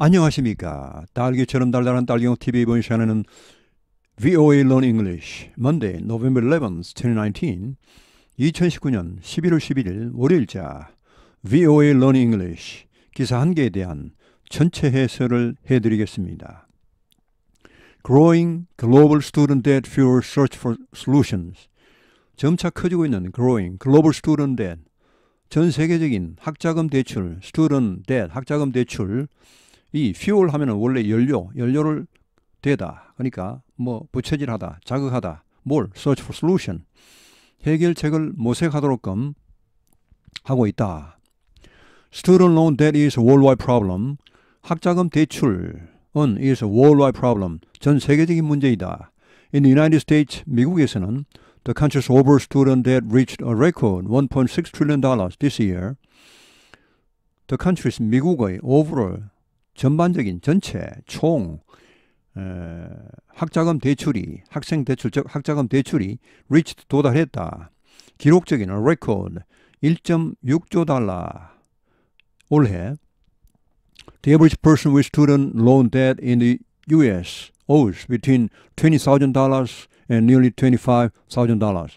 안녕하십니까. 딸기처럼 달달한 딸기용 TV 이번 시간에는 VOA Learn English Monday, November 11th, 2019 2019년 11월 11일 월요일자 VOA Learn English 기사 한 개에 대한 전체 해설을 해드리겠습니다. Growing Global Student Debt Fuels Search for Solutions. 점차 커지고 있는 Growing Global Student Debt, 전 세계적인 학자금 대출, Student Debt, 학자금 대출. 이 fuel 하면은 원래 연료를 대다. 그러니까 뭐 부채질하다, 자극하다. 뭘? Search for solution. 해결책을 모색하도록끔 하고 있다. Student loan debt is a worldwide problem. 학자금 대출은 is a worldwide problem. 전 세계적인 문제이다. In the United States, 미국에서는 the country's overall student debt reached a record $1.6 trillion this year. The country's 미국의 overall 전반적인 전체 총 학자금 대출이 학생 대출 즉 학자금 대출이 reached 도달했다. 기록적인 record 1.6조 달러. 올해 the average person with student loan debt in the U.S. owes between $20,000 and nearly $25,000.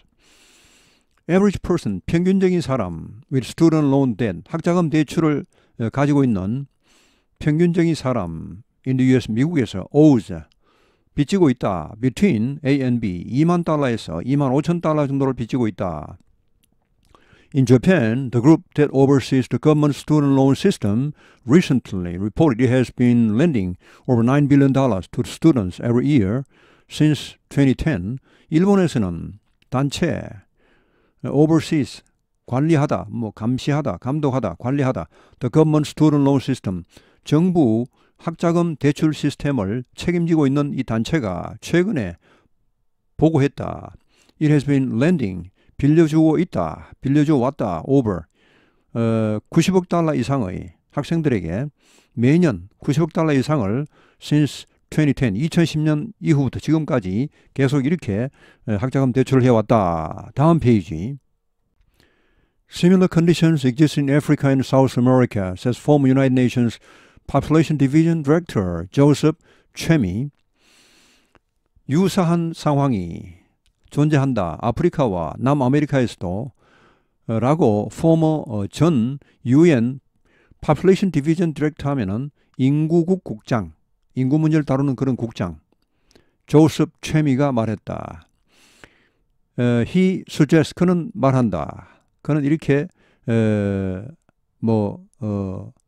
average person 평균적인 사람 with student loan debt 학자금 대출을 가지고 있는 평균적인 사람 in the US 미국에서 owes 빚지고 있다. between A and B 2만 달러에서 2만 5천 달러 정도를 빚지고 있다. In Japan, the group that oversees the government student loan system recently reported it has been lending over $9 billion to students every year since 2010. 일본에서는 단체 overseas 관리하다, 감시하다, 감독하다, 관리하다 the government student loan system 정부 학자금 대출 시스템을 책임지고 있는 이 단체가 최근에 보고했다. It has been lending, 빌려주고 있다, 빌려줘 왔다, over 90억 달러 이상의 학생들에게 매년 90억 달러 이상을 since 2010, 2010년 이후부터 지금까지 계속 이렇게 학자금 대출을 해왔다. 다음 페이지. Similar conditions exist in Africa and South America, says former United Nations Population Division Director Joseph Chemi. 유사한 상황이 존재한다. 아프리카와 남아메리카에서도 라고 former 전 UN Population Division Director 하면은 인구국 국장, 인구 문제를 다루는 그런 국장 조셉 최미가 말했다. He suggests 그는 말한다. 그는 이렇게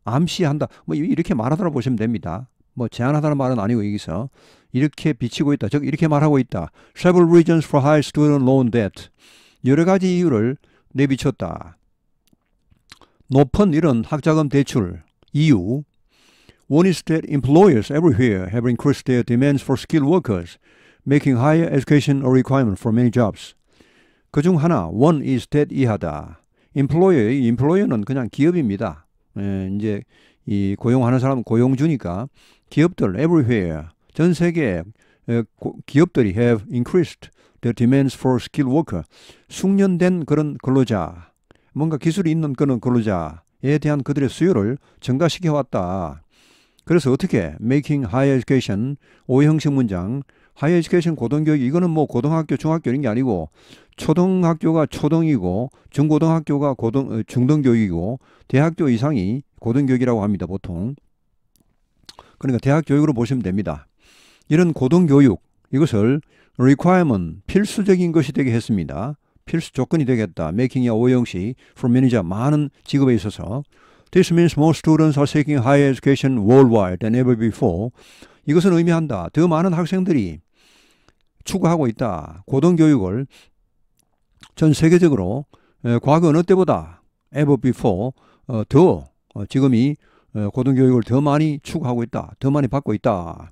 암시한다. 이렇게 말하더라 보시면 됩니다. 제안하다는 말은 아니고 여기서 이렇게 비치고 있다. 즉 이렇게 말하고 있다. Several reasons for high student loan debt. 여러 가지 이유를 내비쳤다. 높은 이런 학자금 대출 이유. One is that employers everywhere have increased their demands for skilled workers, making higher education a requirement for many jobs. 그중 하나, one is that 이하다. employer는 그냥 기업입니다. 이제 이 고용하는 사람은 고용주니까 기업들 everywhere 전 세계 기업들이 have increased their demands for skilled worker 숙련된 그런 근로자 뭔가 기술이 있는 그런 근로자에 대한 그들의 수요를 증가시켜 왔다. 그래서 어떻게 making higher education 오형식 문장 higher education 고등교육 이거는 고등학교 중학교 이런 게 아니고 초등학교가 초등이고 중고등학교가 중등교육이고 대학교 이상이 고등교육이라고 합니다. 보통. 그러니까 대학교육으로 보시면 됩니다. 이런 고등교육 이것을 requirement 필수적인 것이 되게 했습니다. 필수 조건이 되겠다. making이 오형식 for many job 많은 직업에 있어서 This means more students are seeking higher education worldwide than ever before. 이것은 의미한다. 더 많은 학생들이 추구하고 있다. 고등교육을 전 세계적으로 과거 어느 때보다 ever before 지금이 고등교육을 더 많이 추구하고 있다. 더 많이 받고 있다.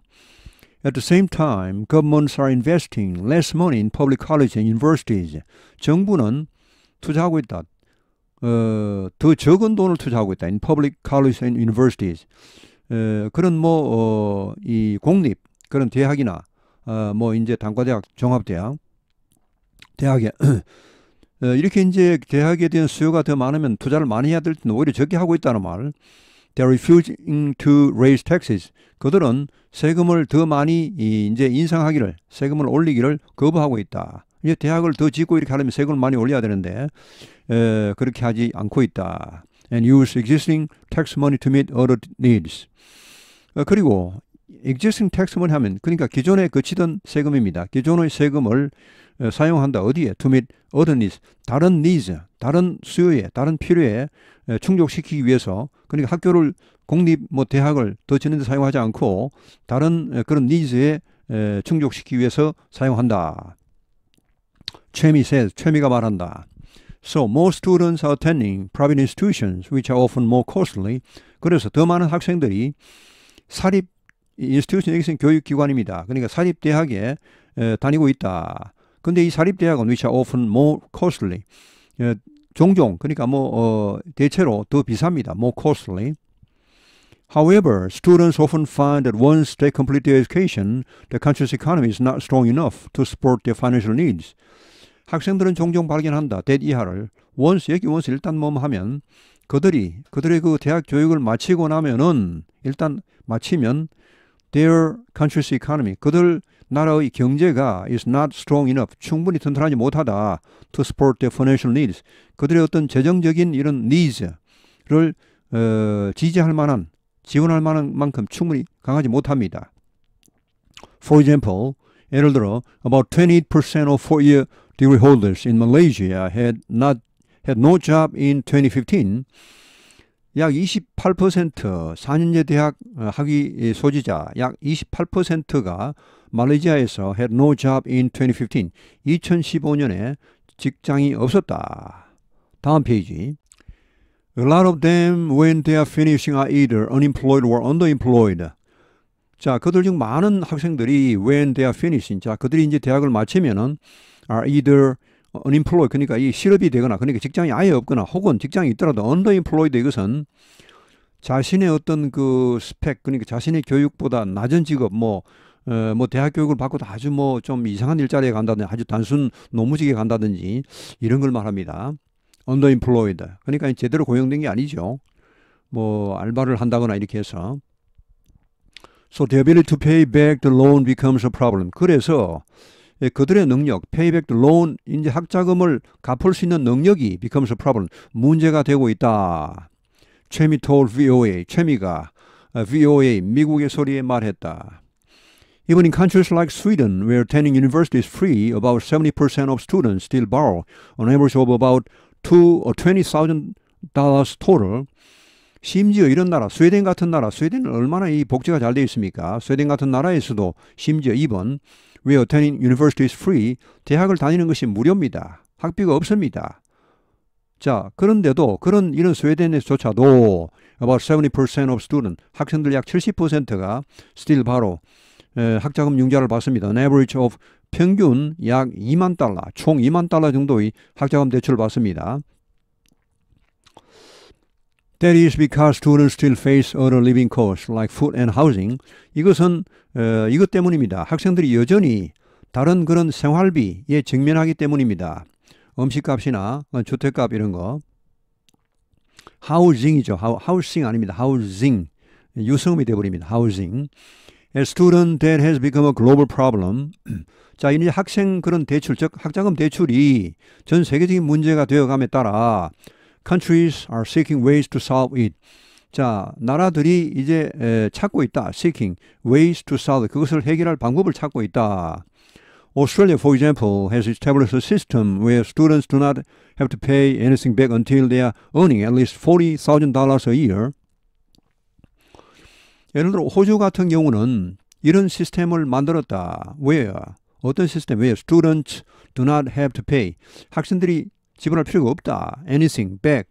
At the same time, governments are investing less money in public colleges and universities. 정부는 투자하고 있다. 더 적은 돈을 투자하고 있다. In public colleges and universities. 그런 이 공립 그런 대학이나 이제 단과대학, 종합대학, 대학에 이렇게 이제 대학에 대한 수요가 더 많으면 투자를 많이 해야 될 텐데 오히려 적게 하고 있다는 말. They're refusing to raise taxes. 그들은 세금을 더 많이 이제 인상하기를, 세금을 올리기를 거부하고 있다. 이제 대학을 더 짓고 이렇게 하려면 세금을 많이 올려야 되는데 그렇게 하지 않고 있다. And use existing tax money to meet other needs. 그리고 existing tax money 하면 그러니까 기존에 거치던 세금입니다. 기존의 세금을 사용한다. 어디에? To meet other needs. 다른 needs, 다른 수요에, 다른 필요에 충족시키기 위해서 그러니까 학교를 공립 대학을 더 짓는 데 사용하지 않고 다른 그런 needs에 충족시키기 위해서 사용한다. 최미가 말한다. So most students are attending private institutions which are often more costly. 그래서 더 많은 학생들이 사립 institution 여기서는 교육기관입니다. 그러니까 사립대학에 다니고 있다. 근데 이 사립대학은 which are often more costly. 종종 그러니까 대체로 더 비쌉니다. more costly. However, students often find that once they complete their education, the country's economy is not strong enough to support their financial needs. 학생들은 종종 발견한다. that 이하를 once 일단 하면 그들의 그 대학 교육을 마치고 나면은 일단 마치면 their country's economy 그들 나라의 경제가 is not strong enough 충분히 튼튼하지 못하다 to support their financial needs 그들의 어떤 재정적인 이런 needs를 지원할 만한 만큼 충분히 강하지 못합니다. For example, 예를 들어 about 28% of four-year degree holders in Malaysia had no job in 2015. 약 28% 4년제 대학 학위 소지자 약 28%가 말레이시아에서 had no job in 2015. 2015년에 직장이 없었다. 다음 페이지. A lot of them when they are finishing are either unemployed or underemployed. 자, 그들 중 많은 학생들이 when they are finishing. 자, 그들이 이제 대학을 마치면은 are either unemployed 그러니까 이 실업이 되거나 그러니까 직장이 아예 없거나 혹은 직장이 있더라도 underemployed 이것은 자신의 어떤 그 스펙 그러니까 자신의 교육보다 낮은 직업 대학 교육을 받고도 아주 좀 이상한 일자리에 간다든지 아주 단순 노무직에 간다든지 이런 걸 말합니다. underemployed 그러니까 제대로 고용된 게 아니죠. 알바를 한다거나 이렇게 해서 So the ability to pay back the loan becomes a problem. 그래서 그들의 능력, pay back the loan, 이제 학자금을 갚을 수 있는 능력이 becomes a problem. 문제가 되고 있다. 최미 told VOA, 최미가 VOA, 미국의 소리에 말했다. Even in countries like Sweden, where attending university is free, about 70% of students still borrow, on average of about $20,000 total. 심지어 이런 나라, 스웨덴 같은 나라, 스웨덴은 얼마나 이 복지가 잘 되어 있습니까? 스웨덴 같은 나라에서도 심지어 이번 where attending university is free, 대학을 다니는 것이 무료입니다. 학비가 없습니다. 자, 그런데도 이런 스웨덴에서조차도 about 70% of students, 학생들 약 70%가 still 바로 학자금 융자를 받습니다. An average of 평균 약 $20,000, 총 $20,000 정도의 학자금 대출을 받습니다. That is because students still face other living costs like food and housing. 이것은 이것 때문입니다. 학생들이 여전히 다른 그런 생활비에 직면하기 때문입니다. 음식값이나 주택값 이런 거. housing이죠. housing 아닙니다. housing. 유성음이 되어버립니다. housing. A student that has become a global problem. 자, 이제 학생 그런 대출, 즉 학자금 대출이 전 세계적인 문제가 되어감에 따라 countries are seeking ways to solve it. 자, 나라들이 이제 찾고 있다. seeking ways to solve it. 그것을 해결할 방법을 찾고 있다. Australia, for example, has established a system where students do not have to pay anything back until they are earning at least $40,000 a year. 예를 들어 호주 같은 경우는 이런 시스템을 만들었다. Where? 어떤 시스템? Where students do not have to pay. 학생들이 지불할 필요가 없다. Anything back,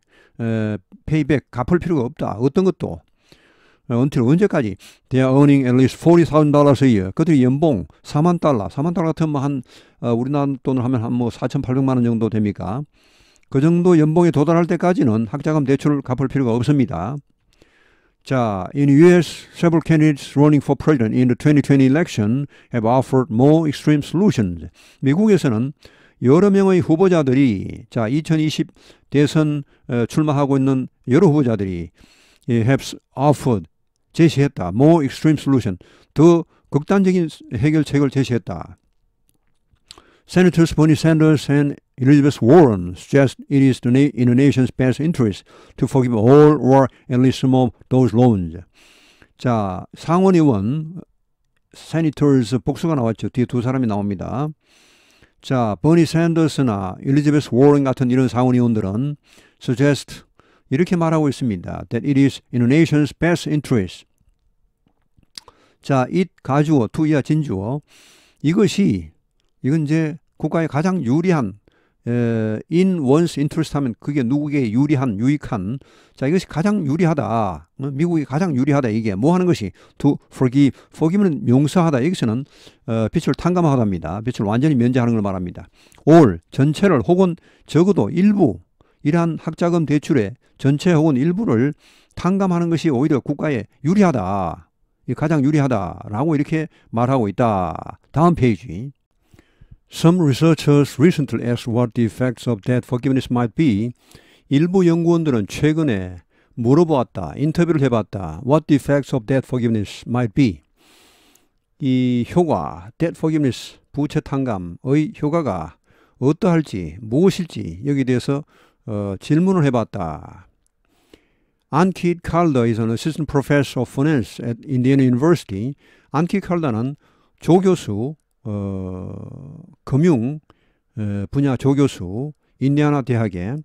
pay back, 갚을 필요가 없다. 어떤 것도. until 언제까지? They are earning at least $40,000 a year. 그들이 연봉 $40,000. $40,000 같으면 우리나라 돈으로 하면 한 4,800만 원 정도 됩니까? 그 정도 연봉에 도달할 때까지는 학자금 대출을 갚을 필요가 없습니다. 자, in US, several candidates running for president in the 2020 election have offered more extreme solutions. 미국에서는 여러 명의 후보자들이 2020 대선 출마하고 있는 여러 후보자들이 have offered 제시했다. more extreme solution 더 극단적인 해결책을 제시했다. Senators Bernie Sanders and Elizabeth Warren suggest it is in the nation's best interest to forgive all or at least some of those loans. 자, 상원의원 Senators 복수가 나왔죠. 뒤에 두 사람이 나옵니다. 자, 버니 샌더스나 엘리자베스 워런 같은 이런 상원의원들은 suggest 이렇게 말하고 있습니다. That it is in the nation's best interest. 자, it 가주어, to 이하 진주어. 이건 이제 국가에 가장 유리한 in one's interest 하면 그게 누구에게 유리한, 유익한. 자, 이것이 가장 유리하다. 미국이 가장 유리하다. 이게 뭐 하는 것이 to forgive. forgive는 용서하다. 여기서는 빚을 탕감하다입니다. 빚을 완전히 면제하는 걸 말합니다. all 전체를 혹은 적어도 일부 이러한 학자금 대출의 전체 혹은 일부를 탕감하는 것이 오히려 국가에 유리하다. 가장 유리하다라고 이렇게 말하고 있다. 다음 페이지. Some researchers recently asked what the effects of debt forgiveness might be. 일부 연구원들은 최근에 물어보았다. 인터뷰를 해봤다. What the effects of debt forgiveness might be. 이 효과, debt forgiveness, 부채 탕감의 효과가 어떠할지, 무엇일지 여기에 대해서 질문을 해봤다. Ankit Kalda is an assistant professor of finance at Indiana University. Ankit Kalda는 조교수, 금융 분야 조교수, 인디아나 대학에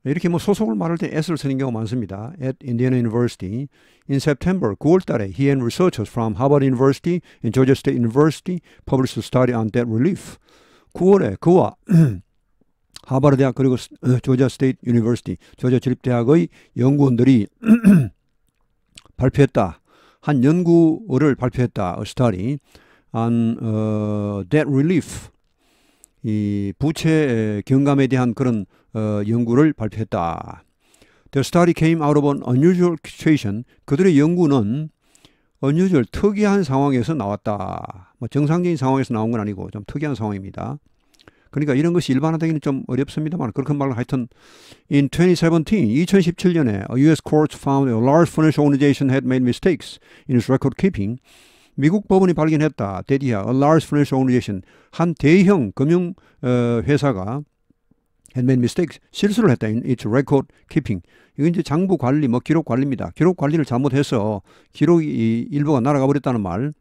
이렇게 뭐 소속을 말할 때 S를 쓰는 경우가 많습니다. At Indiana University. In September, 9월 달에 he and researchers from Harvard University and Georgia State University published a study on debt relief. 9월에 그와 하버드 대학 그리고 조지아 스테이트 유니버시티, 조지아 주립대학의 연구원들이 발표했다. 한 연구를 발표했다. A study on debt relief. 이 부채 경감에 대한 그런 연구를 발표했다. The study came out of an unusual situation. 그들의 연구는 unusual, 특이한 상황에서 나왔다. 뭐 정상적인 상황에서 나온 건 아니고 좀 특이한 상황입니다. 그러니까 이런 것이 일반화되기는 좀 어렵습니다만 그렇게 말로 하여튼 in 2017년에 a U.S. court found a large financial organization had made mistakes in its record keeping. 미국 법원이 발견했다. 대디야, a large financial organization, 한 대형 금융 회사가 had made mistakes, 실수를 했다. in its record keeping. 이건 이제 장부 관리, 뭐 기록 관리입니다. 기록 관리를 잘못해서 기록이 일부가 날아가 버렸다는 말.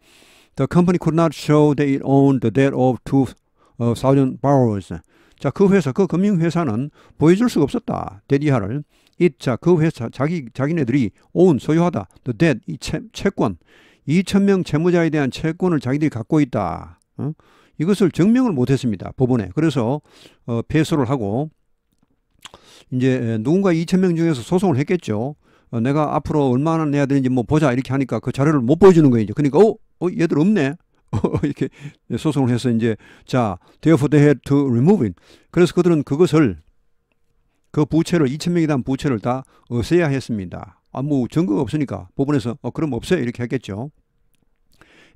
The company could not show that it owned the debt of 2,000 borrowers. 자, 그 회사, 그 금융회사는 보여줄 수가 없었다. 데디하를. 자, 그 회사, 자기네들이 own, 소유하다. The debt, 이 채권. 2,000명 채무자에 대한 채권을 자기들이 갖고 있다. 이것을 증명을 못했습니다. 법원에. 그래서 패소를 하고 이제 누군가 2,000명 중에서 소송을 했겠죠. 내가 앞으로 얼마나 내야 되는지 뭐 보자 이렇게 하니까 그 자료를 못 보여주는 거예요. 그러니까 얘들 없네. 이렇게 소송을 해서 이제 자, therefore they had to remove it. 그래서 그들은 그것을 그 부채를 2,000명에 대한 부채를 다 없애야 했습니다. 뭐 증거가 없으니까 법원에서 그럼 없애요 이렇게 했겠죠.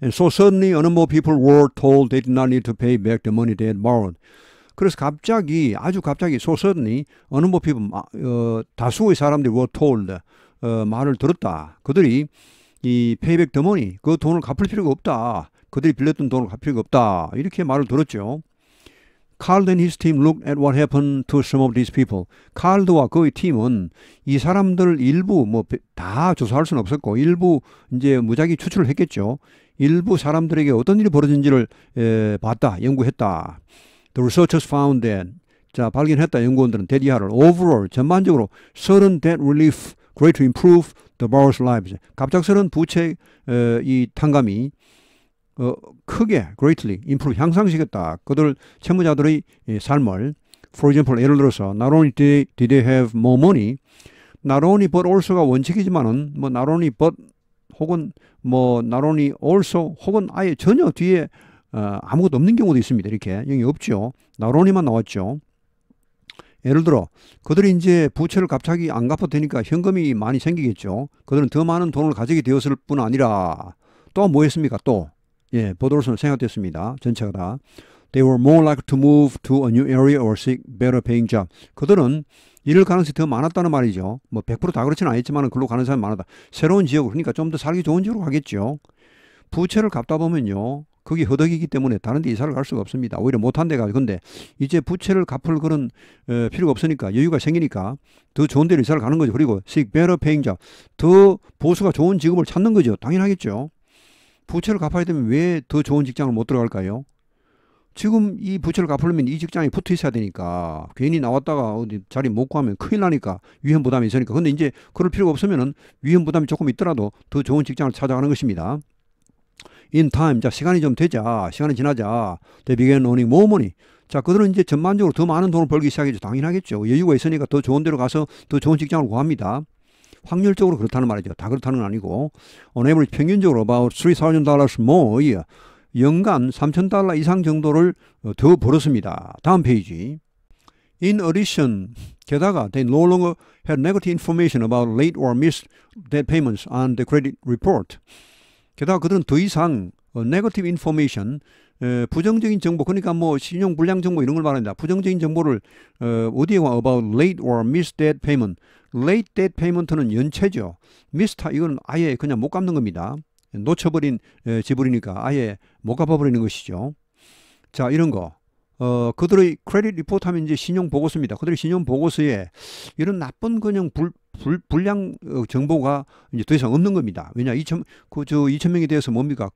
And so suddenly a number of people were told they did not need to pay back the money they had borrowed. 그래서 갑자기 아주 갑자기 so suddenly a number of people 다수의 사람들이 were told 말을 들었다. 그들이 이 payback the money 그 돈을 갚을 필요가 없다. 그들이 빌렸던 돈을 갚을 필요가 없다. 이렇게 말을 들었죠. Carl and his team looked at what happened to some of these people. 칼드와 그의 팀은 이 사람들 일부 뭐 다 조사할 수는 없었고 일부 이제 무작위 추출을 했겠죠. 일부 사람들에게 어떤 일이 벌어진지를 봤다, 연구했다. The researchers found that 자 발견했다 연구원들은 데디하를 overall 전반적으로 certain debt relief greatly improve the borrowers' lives. 갑작스런 부채 이 탕감이 크게 greatly improve 향상시켰다. 그들 채무자들의 삶을 for example 예를 들어서 not only did they have more money, not only but also가 원칙이지만은 뭐 not only but 혹은 뭐 not only also 혹은 아예 전혀 뒤에 아무것도 없는 경우도 있습니다. 이렇게 여기 없죠. not only만 나왔죠. 예를 들어 그들이 이제 부채를 갑자기 안 갚아도 되니까 현금이 많이 생기겠죠. 그들은 더 많은 돈을 가지게 되었을 뿐 아니라 또 뭐 했습니까? 또 예, 보도로서는 생각됐습니다. 전체가 다. They were more likely to move to a new area or seek better paying job. 그들은 이럴 가능성이 더 많았다는 말이죠. 뭐 100%다 그렇지는 않았지만 글로 가는 사람이 많았다. 새로운 지역으로, 그러니까 좀 더 살기 좋은 지역으로 가겠죠. 부채를 갚다 보면요, 그게 허덕이기 때문에 다른 데 이사를 갈 수가 없습니다. 오히려 못한 데가. 근데 이제 부채를 갚을 그런 필요가 없으니까, 여유가 생기니까 더 좋은 데로 이사를 가는 거죠. 그리고 seek better paying job, 더 보수가 좋은 직업을 찾는 거죠. 당연하겠죠. 부채를 갚아야 되면 왜 더 좋은 직장을 못 들어갈까요? 지금 이 부채를 갚으려면 이 직장에 붙어 있어야 되니까, 괜히 나왔다가 어디 자리 못 구하면 큰일 나니까, 위험 부담이 있으니까. 근데 이제 그럴 필요가 없으면은 위험 부담이 조금 있더라도 더 좋은 직장을 찾아가는 것입니다. In time, 자, 시간이 좀 되자, 시간이 지나자, they began earning more money. 자, 그들은 이제 전반적으로 더 많은 돈을 벌기 시작했죠. 당연하겠죠. 여유가 있으니까 더 좋은 데로 가서 더 좋은 직장을 구합니다. 확률적으로 그렇다는 말이죠. 다 그렇다는 건 아니고, on average 평균적으로 about $3,000 more a year, 연간 $3,000 이상 정도를 더 벌었습니다. 다음 페이지. In addition, 게다가 they no longer had negative information about late or missed debt payments on the credit report. 게다가 그들은 더 이상 negative information, 부정적인 정보, 그러니까 뭐 신용 불량 정보 이런 걸 말합니다. 부정적인 정보를 어디에 와 about late or missed debt payment. late debt payment는 연체죠. missed, 이건 아예 그냥 못 갚는 겁니다. 놓쳐버린 지불이니까 아예 못 갚아버리는 것이죠. 자, 이런 거. 그들의 크레딧 리포트 하면 이제 신용 보고서입니다. 그들의 신용 보고서에 이런 나쁜 그냥 불량 정보가 이제 더 이상 없는 겁니다. 왜냐, 2,000명에 대해서 뭡니까?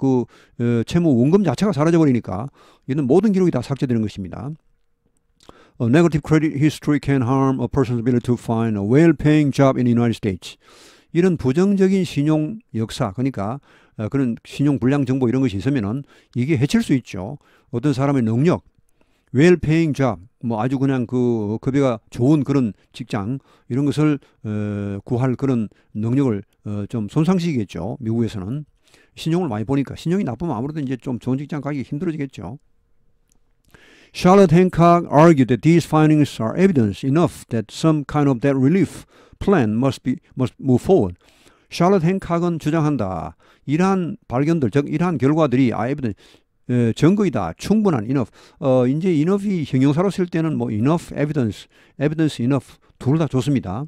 채무 원금 자체가 사라져 버리니까 이런 모든 기록이 다 삭제되는 것입니다. A negative credit history can harm a person's ability to find a well-paying job in the United States. 이런 부정적인 신용 역사, 그러니까 그런 신용 불량 정보 이런 것이 있으면은 이게 해칠 수 있죠. 어떤 사람의 능력, well-paying job, 뭐 아주 그냥 그 급여가 좋은 그런 직장 이런 것을 구할 그런 능력을 좀 손상시키겠죠. 미국에서는 신용을 많이 보니까 신용이 나쁘면 아무래도 이제 좀 좋은 직장 가기 힘들어지겠죠. Charlotte Hancock argued that these findings are evidence enough that some kind of debt relief plan must move forward. 샬럿 행캅은 주장한다. 이러한 발견들, 즉 이러한 결과들이 evidence, 증거이다. 충분한 enough. 이제 enough이 형용사로 쓸 때는 뭐 enough evidence, evidence enough 둘 다 좋습니다.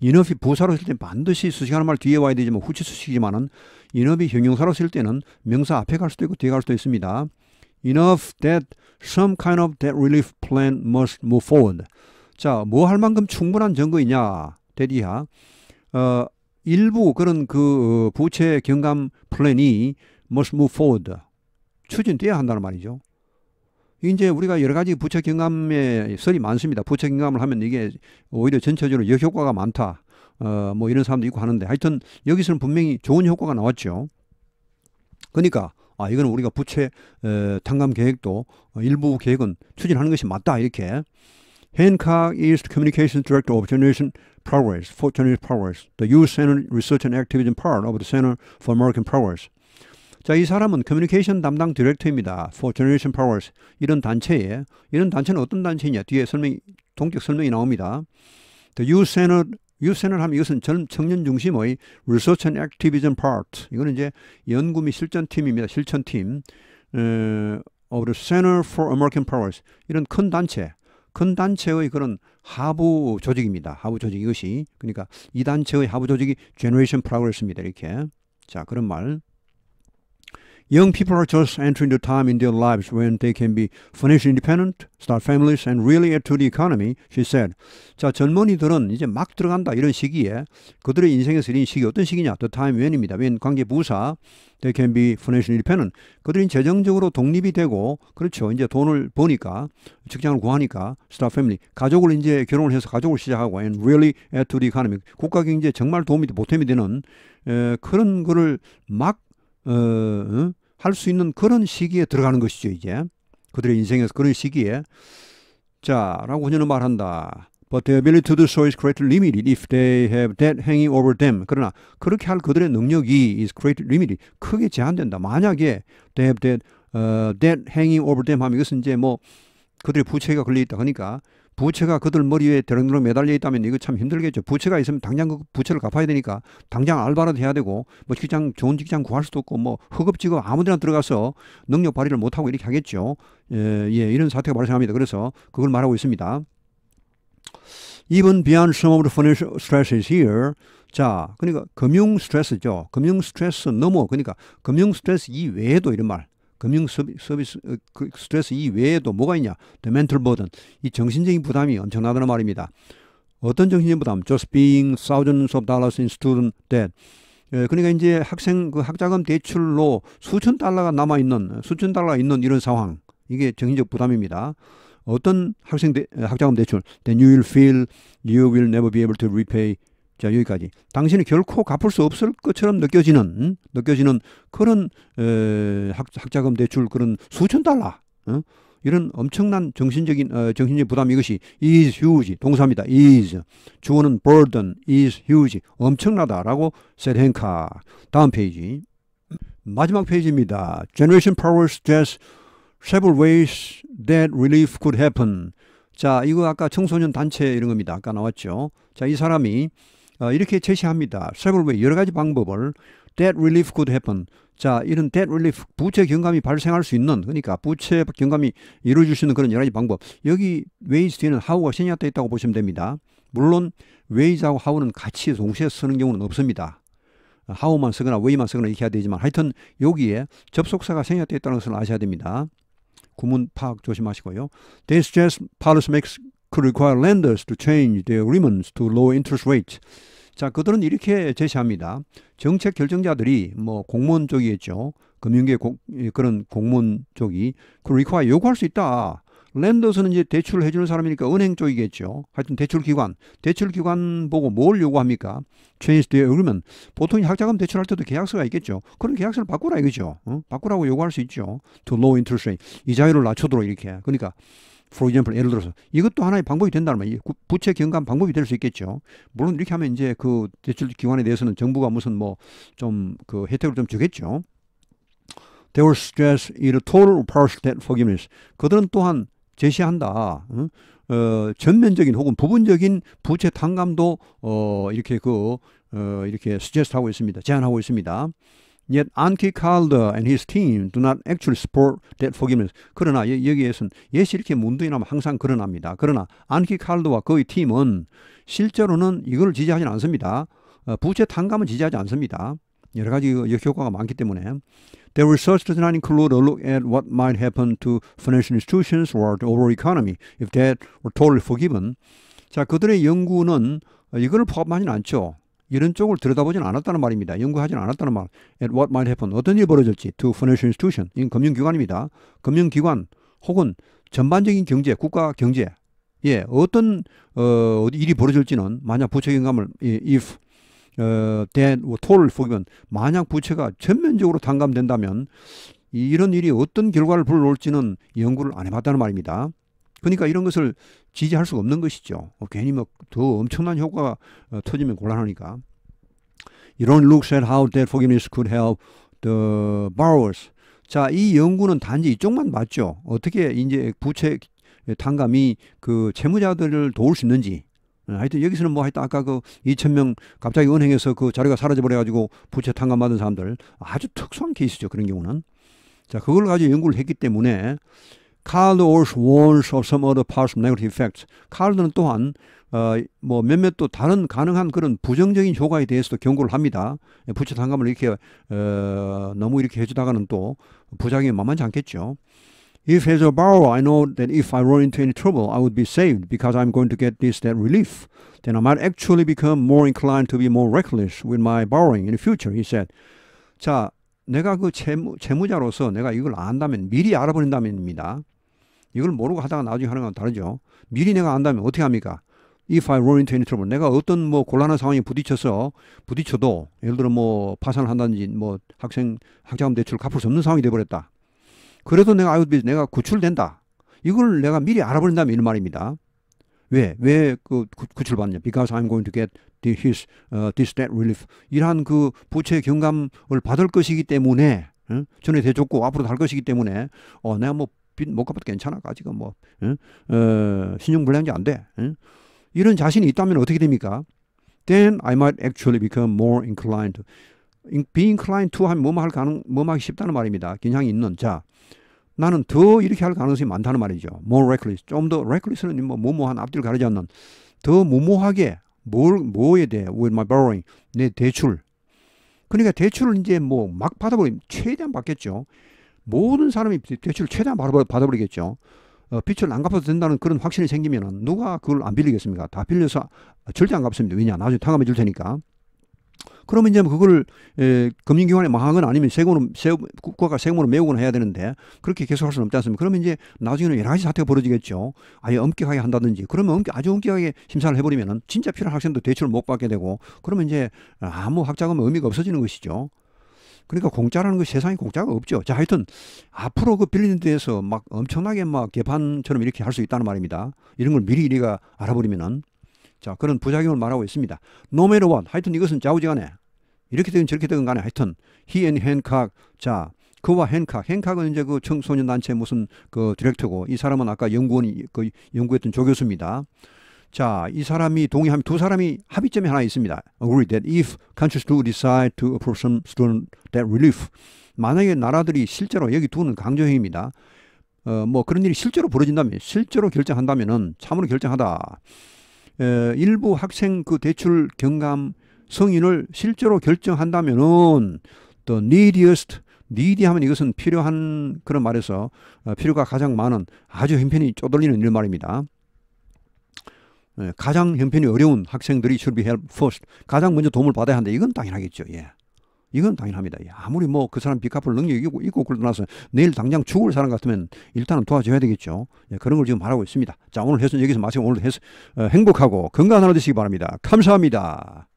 enough이 부사로 쓸 때는 반드시 수식하는 말 뒤에 와야 되지만 후치 수식이지만은 enough이 형용사로 쓸 때는 명사 앞에 갈 수도 있고 뒤에 갈 수도 있습니다. Enough that some kind of debt relief plan must move forward. 자, 뭐 할 만큼 충분한 증거이냐? 대디야. 일부 그런 부채 경감 플랜이 must move forward. 추진돼야 한다는 말이죠. 이제 우리가 여러 가지 부채 경감의 설이 많습니다. 부채 경감을 하면 이게 오히려 전체적으로 역효과가 많다. 뭐 이런 사람도 있고 하는데 하여튼 여기서는 분명히 좋은 효과가 나왔죠. 그러니까 이거는 우리가 부채 탕감 계획도 일부 계획은 추진하는 것이 맞다 이렇게. Hancock is the Communications Director of Generation Progress, for Generation Progress, the Youth Center Research and Activism part of the Center for American Progress. 자, 이 사람은 커뮤니케이션 담당 디렉터입니다. For Generation Progress. 이런 단체에, 이런 단체는 어떤 단체냐? 뒤에 동격 설명이 나옵니다. The Youth Center 하면 이것은 청년 중심의 Research and Activism part. 이거는 이제 연구 및 실전팀입니다. 실천팀. of the Center for American Progress. 이런 큰 단체의 그런 하부 조직입니다. 하부 조직 이것이. 그러니까 이 단체의 하부 조직이 Generation Progress입니다. 이렇게. 자, 그런 말. Young people are just entering the time in their lives when they can be financially independent, start families, and really add to the economy, she said. 자, 젊은이들은 이제 막 들어간다. 이런 시기에 그들의 인생에서 이런 시기 어떤 시기냐? The time when입니다. when 관계 부사, they can be financially independent. 그들이 재정적으로 독립이 되고, 그렇죠. 이제 돈을 버니까, 직장을 구하니까, start family. 가족을 이제 결혼을 해서 가족을 시작하고, and really add to the economy. 국가 경제에 정말 보탬이 되는 그런 거를 막 할 수 있는 그런 시기에 들어가는 것이죠, 이제. 그들의 인생에서 그런 시기에. 자, 라고 그녀는 말한다. But their ability to do so is greatly limited if they have debt hanging over them. 그러나 그렇게 할 그들의 능력이 is greatly limited. 크게 제한된다. 만약에 they have debt hanging over them 하면 이것은 이제 뭐 그들의 부채가 걸려있다. 그러니까 부채가 그들 머리 위에 대롱대롱 매달려 있다면 이거 참 힘들겠죠. 부채가 있으면 당장 그 부채를 갚아야 되니까 당장 알바라도 해야 되고 뭐 좋은 직장 구할 수도 없고 뭐 허겁지겁 아무데나 들어가서 능력 발휘를 못하고 이렇게 하겠죠. 이런 사태가 발생합니다. 그래서 그걸 말하고 있습니다. Even beyond some of the financial stresses here. 자, 그러니까 금융 스트레스죠. 금융 스트레스 넘어. 그러니까 금융 스트레스 이외에도 이런 말. 금융 서비스 그 스트레스 이외에도 뭐가 있냐? The mental burden. 이 정신적인 부담이 엄청나다는 말입니다. 어떤 정신적인 부담? Just being thousands of dollars in student debt. 그러니까 이제 그 학자금 대출로 수천 달러가 있는 이런 상황. 이게 정신적 부담입니다. 어떤 학자금 대출? Then you will feel you will never be able to repay. 자, 여기까지. 당신이 결코 갚을 수 없을 것처럼 느껴지는 그런 학자금 대출 그런 수천 달러. 이런 엄청난 정신적 부담 이것이 is huge. 동사입니다. is. 주어는 burden is huge. 엄청나다라고 said Hancock. 다음 페이지. 마지막 페이지입니다. Generation Power suggests several ways that relief could happen. 자, 이거 아까 청소년 단체 이런 겁니다. 아까 나왔죠. 자, 이 사람이 이렇게 제시합니다. several way, 여러 가지 방법을 that relief could happen. 자, 이런 debt relief, 부채 경감이 발생할 수 있는, 그러니까 부채 경감이 이루어질 수 있는 그런 여러 가지 방법. 여기 ways 뒤에는 how가 생략되어 있다고 보시면 됩니다. 물론 ways하고 how는 같이 동시에 쓰는 경우는 없습니다. how만 쓰거나 way만 쓰거나 이렇게 해야 되지만 하여튼 여기에 접속사가 생략되어 있다는 것을 아셔야 됩니다. 구문 파악 조심하시고요. They suggest policymakers could require lenders to change their agreements to lower interest rates. 자, 그들은 이렇게 제시합니다. 정책 결정자들이 뭐 공무원 쪽이겠죠. 금융계 그런 공무원 쪽이 그 require 요구할 수 있다. 렌더스는 이제 대출을 해주는 사람이니까 은행 쪽이겠죠. 하여튼 대출 기관 보고 뭘 요구합니까? Change their agreement. 보통 학자금 대출할 때도 계약서가 있겠죠. 그런 계약서를 바꾸라 이거죠. 바꾸라고 요구할 수 있죠. To low interest rate. 이자율을 낮추도록 이렇게. 그러니까 for example, 예를 들어서 이것도 하나의 방법이 된다는 말이에요. 부채 경감 방법이 될 수 있겠죠. 물론 이렇게 하면 이제 그 대출 기관에 대해서는 정부가 무슨 뭐 좀 그 혜택을 좀 주겠죠. They will suggest either total or partial debt forgiveness. 그들은 또한 제시한다. 전면적인 혹은 부분적인 부채 탕감도 이렇게 이렇게 suggest하고 있습니다. 제안하고 있습니다. Yet Anki Calder and his team do not actually support debt forgiveness. 그러나 여기에서는 예시 이렇게 문두에 나면 항상 그러납니다. 그러나 안키 칼더와 그의 팀은 실제로는 이걸 지지하지는 않습니다. 부채 탕감은 지지하지 않습니다. 여러 가지 역효과가 많기 때문에. Their research does not include a look at what might happen to financial institutions or the overall economy if debt were totally forgiven. 자, 그들의 연구는 이걸 포함하지는 않죠. 이런 쪽을 들여다보지는 않았다는 말입니다. 연구하지는 않았다는 말. At what might happen. 어떤 일이 벌어질지. To financial institution. 이건 금융기관입니다. 금융기관 혹은 전반적인 경제, 국가 경제. 예, 어떤 일이 벌어질지는 만약 부채 경감을 if debt were totally forgiven. 만약 부채가 전면적으로 탕감된다면 이런 일이 어떤 결과를 불러올지는 연구를 안 해봤다는 말입니다. 그러니까 이런 것을 지지할 수가 없는 것이죠. 괜히 뭐 더 엄청난 효과가 터지면 곤란하니까. It only looks at how debt forgiveness could help the borrowers. 자, 이 연구는 단지 이쪽만 봤죠. 어떻게 이제 부채 탕감이 그 채무자들을 도울 수 있는지. 하여튼 여기서는 뭐 하여튼 아까 그 2,000명 갑자기 은행에서 그 자료가 사라져 버려가지고 부채 탕감 받은 사람들 아주 특수한 케이스죠. 그런 경우는. 자, 그걸 가지고 연구를 했기 때문에 Calder also warns of some other possible negative effects. 칼더는 또한 뭐 몇몇 또 다른 가능한 그런 부정적인 효과에 대해서도 경고를 합니다. 부채 탕감을 이렇게 너무 이렇게 해주다가는 또 부작용이 만만치 않겠죠. If as a borrower I know that if I run into any trouble I would be saved because I'm going to get this debt relief, then I might actually become more inclined to be more reckless with my borrowing in the future, he said. 자, 내가 그 채무자로서 내가 이걸 안다면 미리 알아버린다면입니다. 이걸 모르고 하다가 나중에 하는 건 다르죠. 미리 내가 안다면 어떻게 합니까? If I run into any trouble. 내가 어떤 뭐 곤란한 상황에 부딪혀도 예를 들어 뭐 파산을 한다든지 뭐 학자금 대출을 갚을 수 없는 상황이 돼버렸다. 그래도 내가 구출된다. 이걸 내가 미리 알아버린다면 이런 말입니다. 왜 그 구출받냐? Because I'm going to get this debt relief. 이러한 그 부채 경감을 받을 것이기 때문에 전에 대줬고 앞으로도 할 것이기 때문에 내가 뭐 빚 못 갚아도 괜찮아. 아직은 뭐 신용불량자 안 돼. 이런 자신이 있다면 어떻게 됩니까? Then I might actually become more inclined to. be inclined to 하면 뭐뭐 하기 쉽다는 말입니다. 겨냥이 있는. 자, 나는 더 이렇게 할 가능성이 많다는 말이죠. More reckless. 좀 더 reckless는 뭐한 앞뒤를 가리지 않는 더 무모하게 뭐에 대해 with my borrowing 내 대출. 그러니까 대출을 이제 뭐 막 받아버리면 최대한 받겠죠. 모든 사람이 대출을 최대한 받아버리겠죠. 빚을 안 갚아도 된다는 그런 확신이 생기면 누가 그걸 안 빌리겠습니까? 다 빌려서 절대 안 갚습니다. 왜냐? 나중에 탕감해 줄 테니까. 그러면 이제 그걸 금융기관에 망하거나 아니면 국가가 세금으로 메우거나 해야 되는데 그렇게 계속 할 수는 없지 않습니까? 그러면 이제 나중에는 여러 가지 사태가 벌어지겠죠. 아예 엄격하게 한다든지 그러면 아주 엄격하게 심사를 해버리면은 진짜 필요한 학생도 대출을 못 받게 되고 그러면 이제 아무 학자금은 의미가 없어지는 것이죠. 그러니까 공짜라는 거 세상에 공짜가 없죠. 자, 하여튼 앞으로 그 빌리는 데에서 막 엄청나게 막 개판처럼 이렇게 할 수 있다는 말입니다. 이런 걸 미리 우리가 알아버리면은 자, 그런 부작용을 말하고 있습니다. No matter what. 하여튼 이것은 좌우지간에 이렇게 되건 저렇게 되건 간에 하여튼 he and Hancock. 자, 그와 행칵은 이제 그 청소년 단체 무슨 그 디렉터고 이 사람은 아까 그 연구했던 조교수입니다. 자, 이 사람이 동의하면 두 사람이 합의점이 하나 있습니다. Agree that if countries do decide to approve some student debt relief. 만약에 나라들이 실제로 여기 두는 강조형입니다. 뭐 그런 일이 실제로 벌어진다면 실제로 결정한다면은 참으로 결정하다. 일부 학생 그 대출 경감 성인을 실제로 결정한다면은 the neediest, needy 하면 이것은 필요한 그런 말에서 필요가 가장 많은 아주 형편이 쪼들리는 이런 말입니다. 가장 형편이 어려운 학생들이 should be helped first. 가장 먼저 도움을 받아야 한다. 이건 당연하겠죠. 예. 이건 당연합니다. 아무리 뭐 그 사람 빚 갚을 능력이 있고 그러나서 내일 당장 죽을 사람 같으면 일단은 도와줘야 되겠죠. 예, 그런 걸 지금 말하고 있습니다. 자, 오늘 해서 여기서 마치고 오늘 해서 행복하고 건강한 하루 되시기 바랍니다. 감사합니다.